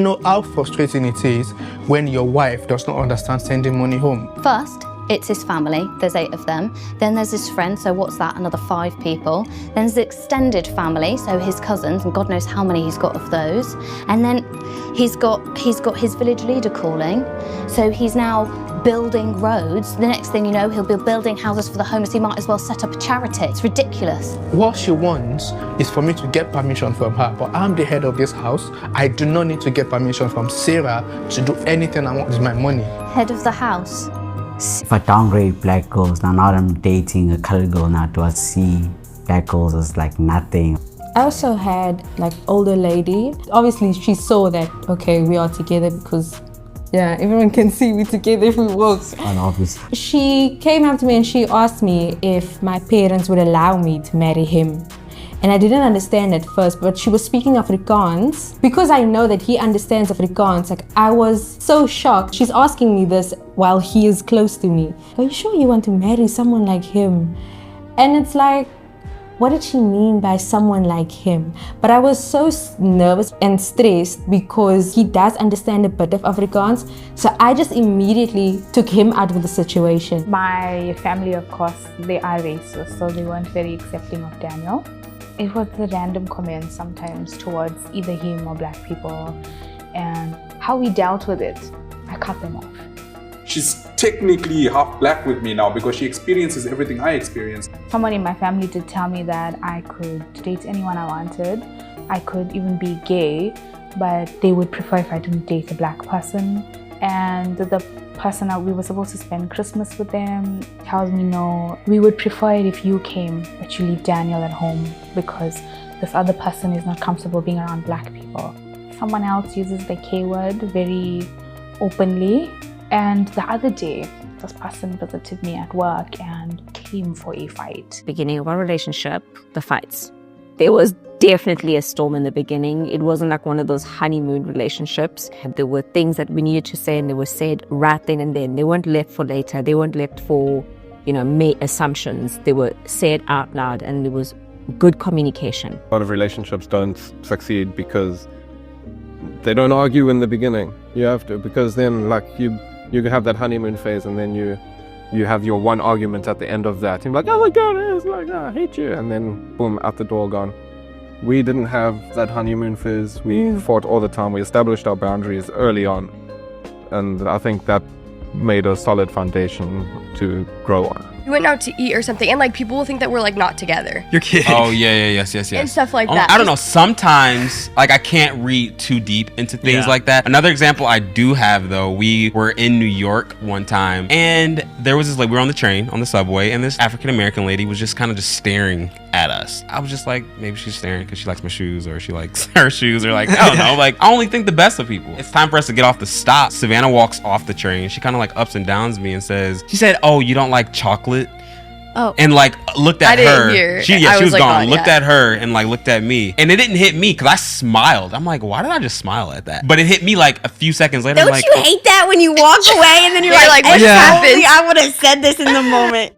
You know how frustrating it is when your wife does not understand sending money home? First, it's his family, there's 8 of them. Then there's his friends, so what's that, another 5 people. Then there's the extended family, so his cousins, and God knows how many he's got of those. And then he's got his village leader calling, so he's now building roads. The next thing you know, he'll be building houses for the homeless. He might as well set up a charity. It's ridiculous. What she wants is for me to get permission from her, but I'm the head of this house. I do not need to get permission from Sarah to do anything I want with my money. Head of the house. If I downgrade black girls, now I'm dating a colored girl now, do I see black girls as like nothing? I also had like older lady. Obviously she saw that, okay, we are together because yeah, everyone can see we together if we walk. And obviously. She came up to me and she asked me if my parents would allow me to marry him. And I didn't understand at first, but she was speaking Afrikaans. Because I know that he understands Afrikaans, like I was so shocked. She's asking me this while he is close to me. Are you sure you want to marry someone like him? And it's like, what did she mean by someone like him? But I was so nervous and stressed because he does understand a bit of Afrikaans. So I just immediately took him out of the situation. My family, of course, they are racist, so they weren't very accepting of Daniel. It was the random comments sometimes towards either him or black people, and how we dealt with it, I cut them off. She's technically half black with me now because she experiences everything I experience. Someone in my family did tell me that I could date anyone I wanted. I could even be gay, but they would prefer if I didn't date a black person. And the person that we were supposed to spend Christmas with them tells me, no, we would prefer it if you came, but you leave Daniel at home because this other person is not comfortable being around black people. Someone else uses the K word very openly. And the other day, this person visited me at work and came for a fight. Beginning of our relationship, the fights. There was definitely a storm in the beginning. It wasn't like one of those honeymoon relationships. There were things that we needed to say and they were said right then and then. They weren't left for later. They weren't left for, assumptions. They were said out loud and there was good communication. A lot of relationships don't succeed because they don't argue in the beginning. You have to, because then like you have that honeymoon phase and then you have your one argument at the end of that. You're like, oh my God, it's like, I hate you. And then boom, out the door gone. We didn't have that honeymoon phase. We fought all the time. We established our boundaries early on. And I think that made a solid foundation to grow on. We went out to eat or something, and like people will think that we're like not together. You're kidding. Oh yes. And stuff like that. I don't know. Sometimes like I can't read too deep into things like that. Another example I do have though, we were in New York one time, and there was this we were on the train on the subway, and this African American lady was just kind of just staring at us. I was just like, maybe she's staring because she likes my shoes, or she likes her shoes, or like I don't know. Like I only think the best of people. It's time for us to get off the stop. Savannah walks off the train. She kind of like ups and downs me and says, she said, "Oh, you don't like chocolate?" Oh. And like looked at her. She was like, gone. oh, looked at her and like looked at me. And it didn't hit me because I smiled. I'm like, why did I just smile at that? But it hit me like a few seconds later. Don't you hate that when you walk away and then you're like, what happened? I would have said this in the moment.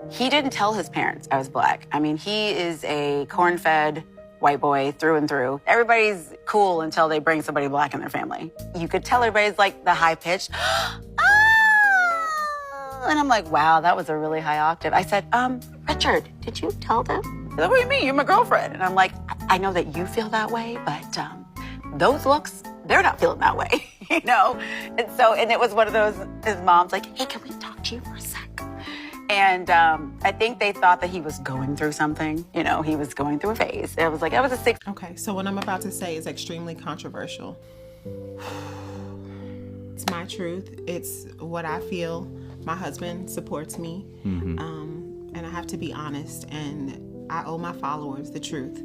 He didn't tell his parents I was black. I mean, he is a corn-fed white boy through and through. Everybody's cool until they bring somebody black in their family. You could tell everybody's like the high-pitched, and I'm like, wow, that was a really high octave. I said, Richard, did you tell them? What do you mean? You're my girlfriend. And I'm like, I know that you feel that way, but those looks, they're not feeling that way, And it was one of those, his mom's like, hey, can we talk to you for a sec? And I think they thought that he was going through something. He was going through a phase. It was like, I was a 6. Okay, so what I'm about to say is extremely controversial. It's my truth. It's what I feel. My husband supports me, and I have to be honest, and I owe my followers the truth.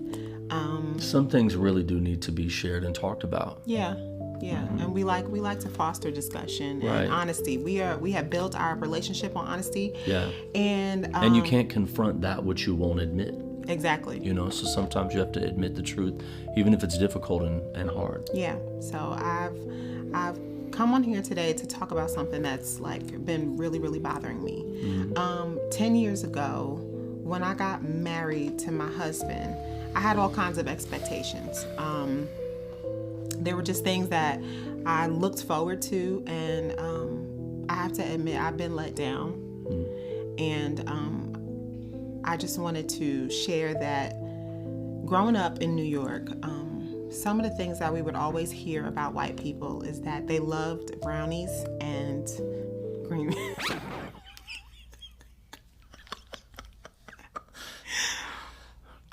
Some things really do need to be shared and talked about. Yeah, and we like to foster discussion and honesty. We have built our relationship on honesty. Yeah, and you can't confront that which you won't admit. Exactly. So sometimes you have to admit the truth, even if it's difficult and hard. Yeah. So I've come on here today to talk about something that's been really, really bothering me. 10 years ago, when I got married to my husband, I had all kinds of expectations. there were just things that I looked forward to, and I have to admit I've been let down. And I just wanted to share that growing up in New York, some of the things that we would always hear about white people is that they loved brownies and green.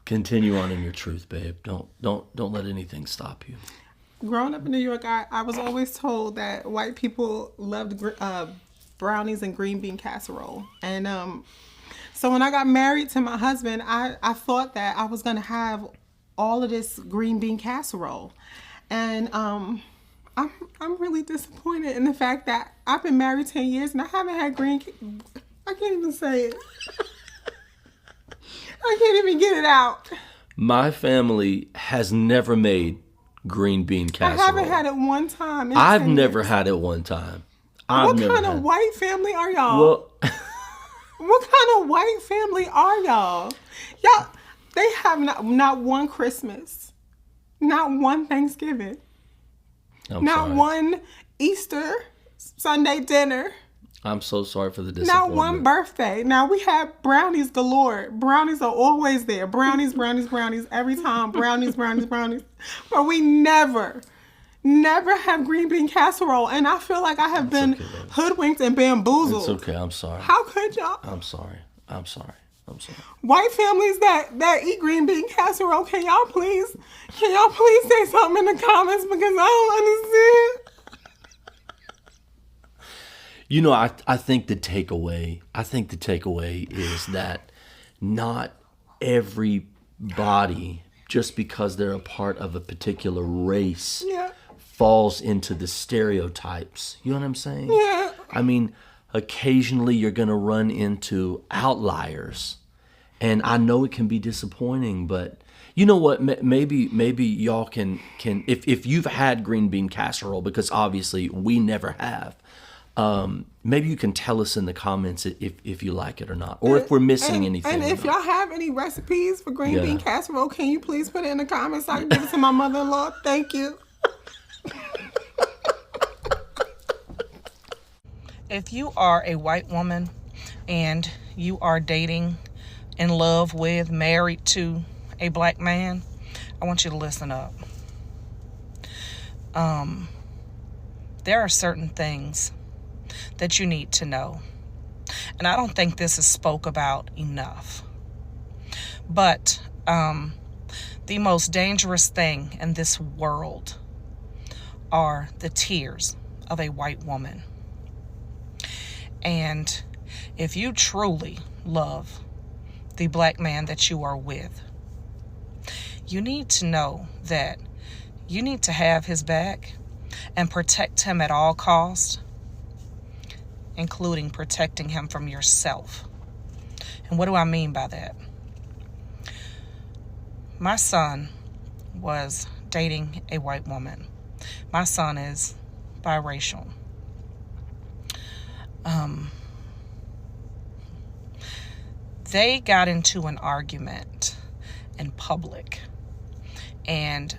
Continue on in your truth, babe. Don't let anything stop you. Growing up in New York, I was always told that white people loved brownies and green bean casserole. And so when I got married to my husband, I thought that I was gonna have all of this green bean casserole. And I'm really disappointed in the fact that I've been married 10 years and I haven't had I can't even say it. I can't even get it out. My family has never made green bean casserole. I haven't had it one time. I've never had it one time. What kind of white family are y'all? Well, what kind of white family are y'all? Y'all, they have not one Christmas, not one Thanksgiving, not one Easter Sunday dinner. I'm so sorry for the disappointment. Not one birthday. Now we have brownies galore. Brownies are always there. Brownies, brownies, brownies. Every time, brownies, brownies, brownies. But we never have green bean casserole. And I feel like I have been hoodwinked and bamboozled. It's okay. I'm sorry. How could y'all? I'm sorry. White families that eat green bean casserole, can y'all please say something in the comments, because I don't understand. You know, I think the takeaway is that not everybody, just because they're a part of a particular race, falls into the stereotypes. You know what I'm saying? Yeah. I mean, occasionally you're going to run into outliers. And I know it can be disappointing, but you know what? Maybe y'all can if you've had green bean casserole, because obviously we never have. Maybe you can tell us in the comments if you like it or not, or if we're missing anything. And if y'all have any recipes for green bean casserole, can you please put it in the comments so I can give it to my mother-in-law? Thank you. If you are a white woman and you are dating, in love with, married to a black man, I want you to listen up. There are certain things that you need to know. And I don't think this is spoke about enough. But the most dangerous thing in this world are the tears of a white woman. And if you truly love the black man that you are with, you need to know that you need to have his back and protect him at all costs, including protecting him from yourself. And what do I mean by that? My son was dating a white woman. My son is biracial. They got into an argument in public, and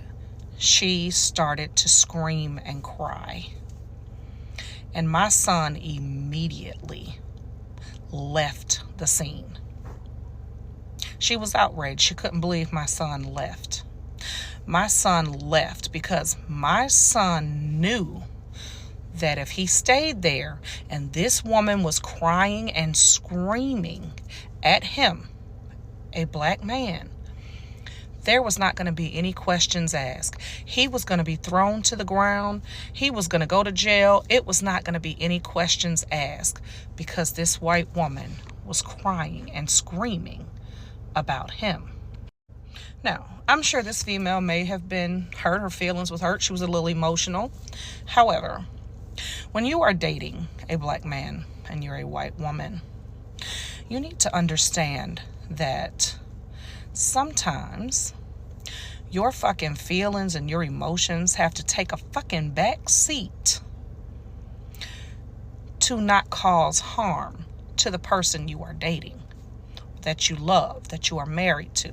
she started to scream and cry. And my son immediately left the scene. She was outraged. She couldn't believe my son left. My son left because my son knew that if he stayed there and this woman was crying and screaming at him, a black man, there was not going to be any questions asked. He was going to be thrown to the ground. He was going to go to jail. It was not going to be any questions asked because this white woman was crying and screaming about him. Now, I'm sure this female may have been hurt. Her feelings was hurt. She was a little emotional. However, when you are dating a black man and you're a white woman, you need to understand that sometimes your fucking feelings and your emotions have to take a fucking back seat to not cause harm to the person you are dating, that you love, that you are married to.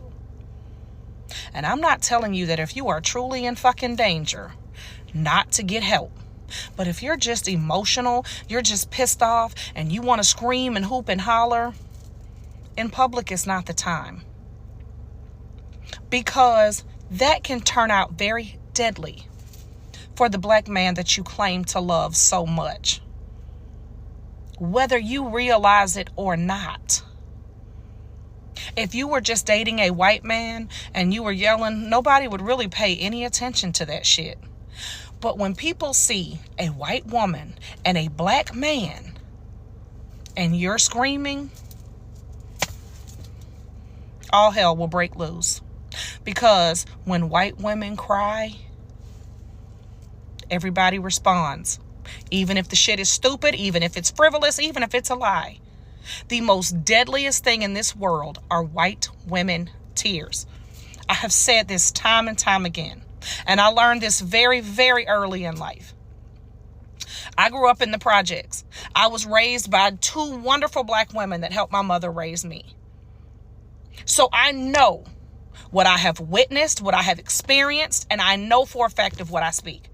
And I'm not telling you that if you are truly in fucking danger, not to get help. But if you're just emotional, you're just pissed off, and you want to scream and hoop and holler, in public is not the time. Because that can turn out very deadly for the black man that you claim to love so much, whether you realize it or not. If you were just dating a white man and you were yelling, nobody would really pay any attention to that shit. But when people see a white woman and a black man and you're screaming, all hell will break loose. Because when white women cry, everybody responds. Even if the shit is stupid, even if it's frivolous, even if it's a lie. The most deadliest thing in this world are white women tears. I have said this time and time again, and I learned this very, very early in life. I grew up in the projects. I was raised by two wonderful black women that helped my mother raise me. So I know what I have witnessed, what I have experienced, and I know for a fact of what I speak.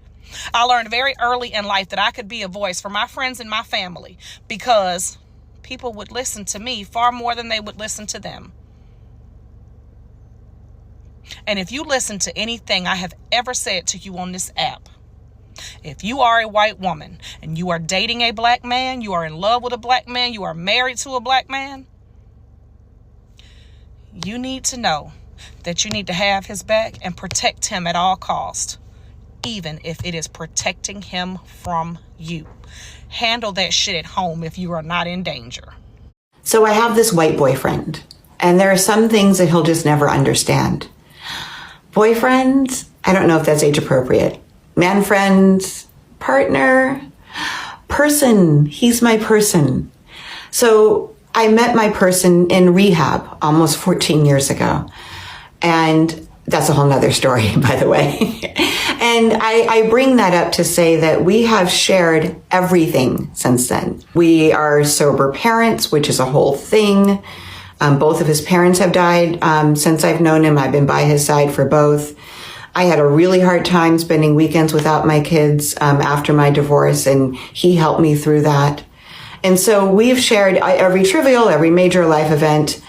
I learned very early in life that I could be a voice for my friends and my family because people would listen to me far more than they would listen to them. And if you listen to anything I have ever said to you on this app, if you are a white woman and you are dating a black man, you are in love with a black man, you are married to a black man, you need to know that you need to have his back and protect him at all costs, even if it is protecting him from you. Handle that shit at home if you are not in danger. So I have this white boyfriend, and there are some things that he'll just never understand. Boyfriend, I don't know if that's age appropriate. Man friend, partner, person, he's my person. So I met my person in rehab almost 14 years ago. And that's a whole nother story, by the way. And I bring that up to say that we have shared everything since then. We are sober parents, which is a whole thing. Both of his parents have died since I've known him. I've been by his side for both. I had a really hard time spending weekends without my kids after my divorce, and he helped me through that. And so we've shared every trivial, every major life event.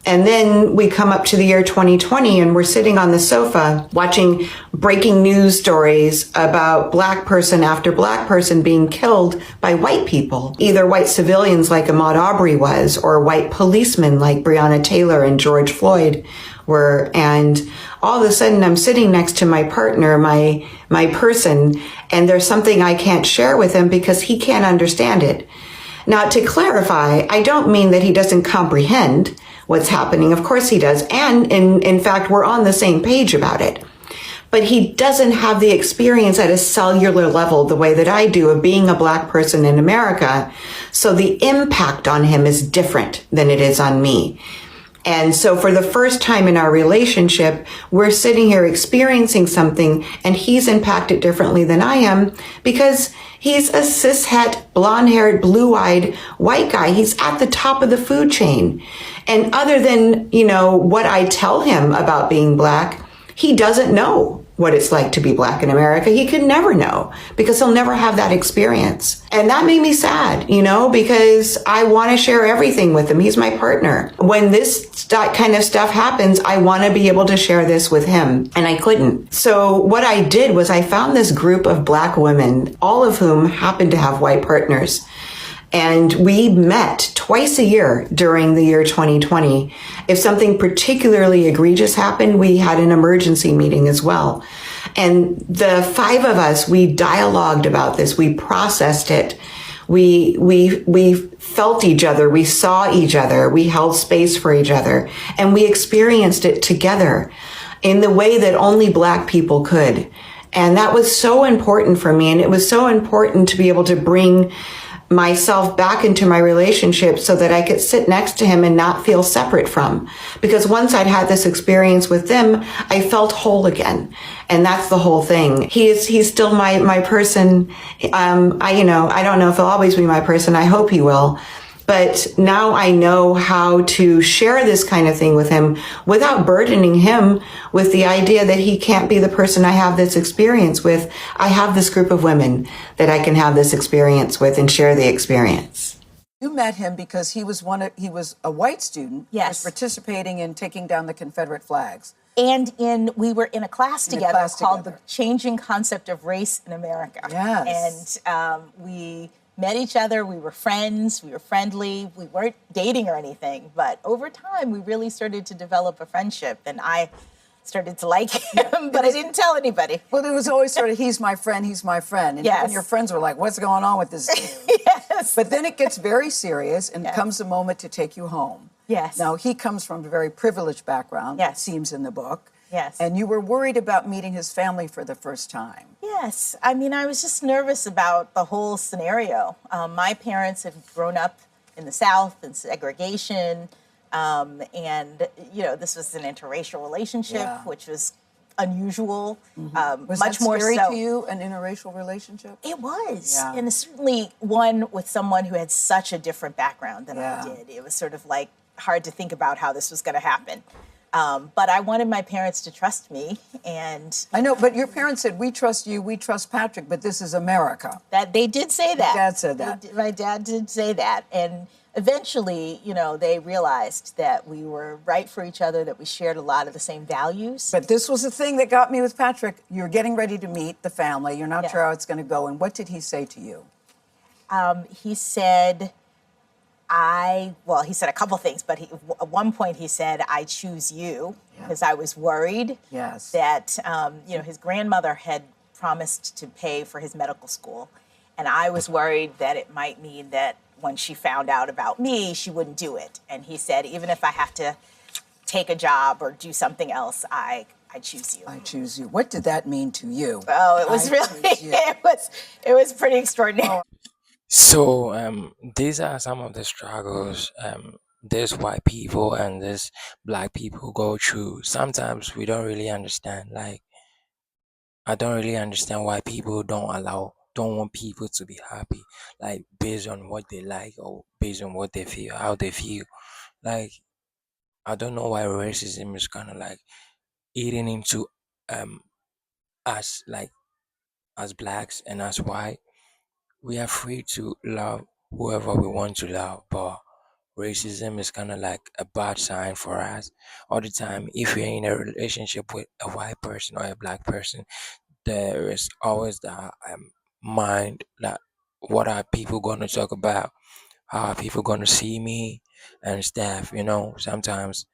And then we come up to the year 2020 and we're sitting on the sofa watching breaking news stories about black person after black person being killed by white people, either white civilians like Ahmaud Arbery was, or white policemen like Breonna Taylor and George Floyd were. And all of a sudden I'm sitting next to my partner, my person, and there's something I can't share with him because he can't understand it. Now, to clarify, I don't mean that he doesn't comprehend what's happening. Of course he does. And in fact, we're on the same page about it. But he doesn't have the experience at a cellular level the way that I do of being a black person in America. So the impact on him is different than it is on me. And so for the first time in our relationship, we're sitting here experiencing something and he's impacted differently than I am because he's a cishet, blonde-haired, blue-eyed white guy. He's at the top of the food chain. And other than, what I tell him about being black, he doesn't know what it's like to be black in America. He could never know because he'll never have that experience. And that made me sad, because I want to share everything with him. He's my partner. When this kind of stuff happens, I want to be able to share this with him. And I couldn't. So what I did was I found this group of black women, all of whom happened to have white partners. And we met twice a year during the year 2020. If something particularly egregious happened, we had an emergency meeting as well. And the five of us, we dialogued about this. We processed it. We felt each other. We saw each other. We held space for each other. And we experienced it together in the way that only black people could. And that was so important for me. And it was so important to be able to bring myself back into my relationship so that I could sit next to him and not feel separate from. Because once I'd had this experience with them, I felt whole again. And that's the whole thing. He's still my person. I don't know if he'll always be my person. I hope he will. But now I know how to share this kind of thing with him without burdening him with the idea that he can't be the person I have this experience with. I have this group of women that I can have this experience with and share the experience. You met him because he was a white student. Yes. Who was participating in taking down the Confederate flags. And we were in a class together called The Changing Concept of Race in America. Yes. And we met each other, we were friends, we were friendly, we weren't dating or anything, but over time we really started to develop a friendship, and I started to like him, but I didn't tell anybody. Well, it was always sort of, he's my friend, and Yes. even your friends were like, what's going on with this dude? Yes. But then it gets very serious, and comes a moment to take you home. Yes. Now, he comes from a very privileged background, it seems in the book. Yes. And you were worried about meeting his family for the first time. Yes, I mean, I was just nervous about the whole scenario. My parents had grown up in the South in segregation, and this was an interracial relationship, which was unusual. Was much that more scary so. to you, an interracial relationship? It was, Yeah. and certainly one with someone who had such a different background than I did. It was sort of like hard to think about how this was going to happen. But I wanted my parents to trust me, and I know, but your parents said, we trust you, we trust Patrick, but this is America. that they did say that. Your dad said that. My dad did say that, and eventually, they realized that we were right for each other, that we shared a lot of the same values. But this was the thing that got me with Patrick. You're getting ready to meet the family. You're not sure how it's going to go. And what did he say to you? He said, he said a couple things, but at one point he said, I choose you, because I was worried that, his grandmother had promised to pay for his medical school. And I was worried that it might mean that when she found out about me, she wouldn't do it. And he said, even if I have to take a job or do something else, I choose you. I choose you. What did that mean to you? Oh, it was it was pretty extraordinary. So these are some of the struggles these white people and these black people go through. Sometimes we don't really understand. Like, I don't really understand why people don't want people to be happy, like based on what they like or based on what they feel, how they feel. Like, I don't know why racism is kind of like eating into us, like as blacks and as white. We are free to love whoever we want to love, but racism is kind of like a bad sign for us all the time. If you're in a relationship with a white person or a black person, there is always that mind that what are people going to talk about? How are people going to see me and stuff? Sometimes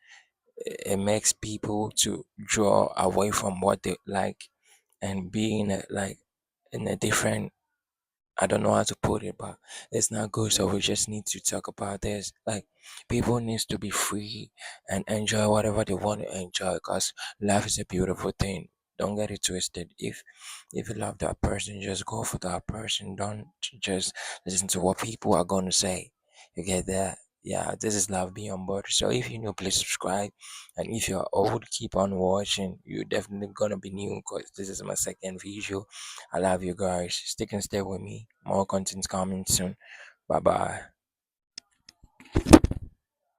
it makes people to draw away from what they like and be in a different, I don't know how to put it, but it's not good. So we just need to talk about this. Like, people needs to be free and enjoy whatever they want to enjoy, because life is a beautiful thing. Don't get it twisted. If you love that person, just go for that person. Don't just listen to what people are gonna say. You get that? Yeah, this is Love Beyond Borders. So if you're new, please subscribe. And if you're old, keep on watching. You're definitely gonna be new, because this is my second video. I love you guys. Stick and stay with me. More content coming soon. Bye bye.